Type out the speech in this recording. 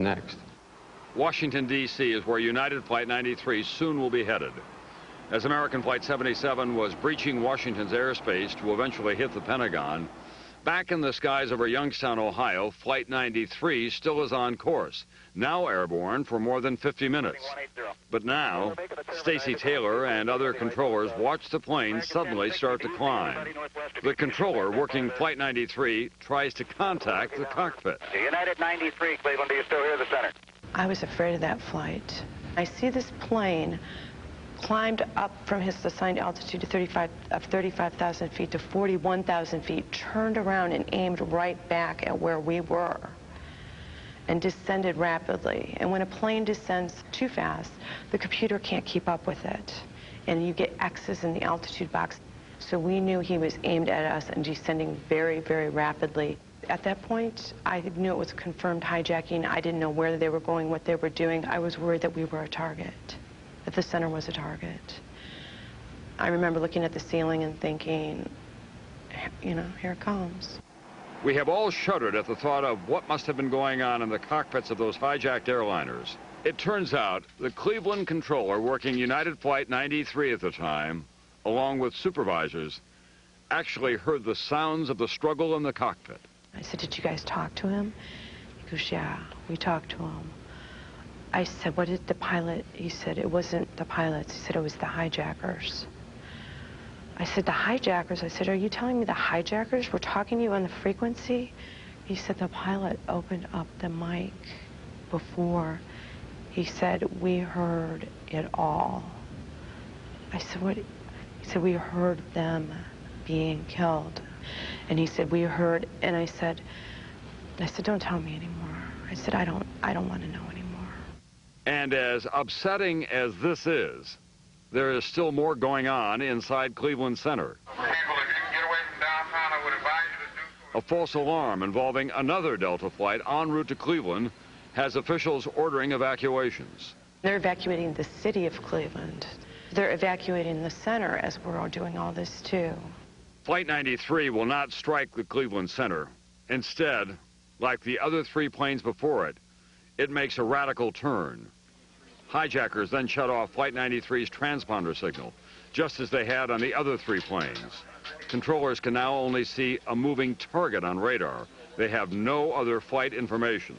Next. Washington, D.C. is where United Flight 93 soon will be headed. As American Flight 77 was breaching Washington's airspace to eventually hit the Pentagon, back in the skies over Youngstown, Ohio, Flight 93 still is on course, now airborne for more than 50 minutes. But now, Stacy Taylor and other controllers watch the plane suddenly start to climb. The controller working Flight 93 tries to contact the cockpit. United 93, Cleveland, do you still hear the center? I was afraid of that flight. I see this plane climbed up from his assigned altitude to 35,000 feet to 41,000 feet, turned around and aimed right back at where we were and descended rapidly. And when a plane descends too fast, the computer can't keep up with it, and you get X's in the altitude box. So we knew he was aimed at us and descending very, very rapidly. At that point, I knew it was confirmed hijacking. I didn't know where they were going, what they were doing. I was worried that we were a target, that the center was a target. I remember looking at the ceiling and thinking, you know, here it comes. We have all shuddered at the thought of what must have been going on in the cockpits of those hijacked airliners. It turns out the Cleveland controller working United Flight 93 at the time, along with supervisors, actually heard the sounds of the struggle in the cockpit. I said, did you guys talk to him? He goes, yeah, we talked to him. I said, what did the pilot? He said, it wasn't the pilots. He said, it was the hijackers. I said, the hijackers? I said, are you telling me the hijackers were talking to you on the frequency? He said, the pilot opened up the mic before. He said, we heard it all. I said, what? He said, we heard them being killed. And he said, we heard, and I said, don't tell me anymore. I said, I don't want to know anymore. And as upsetting as this is, there is still more going on inside Cleveland Center. People, if you can get away from downtown, I would advise you to do so. A false alarm involving another Delta flight en route to Cleveland has officials ordering evacuations. They're evacuating the city of Cleveland. They're evacuating the center as we're all doing all this too. Flight 93 will not strike the Cleveland Center. Instead, like the other three planes before it, it makes a radical turn. Hijackers then shut off Flight 93's transponder signal, just as they had on the other three planes. Controllers can now only see a moving target on radar. They have no other flight information.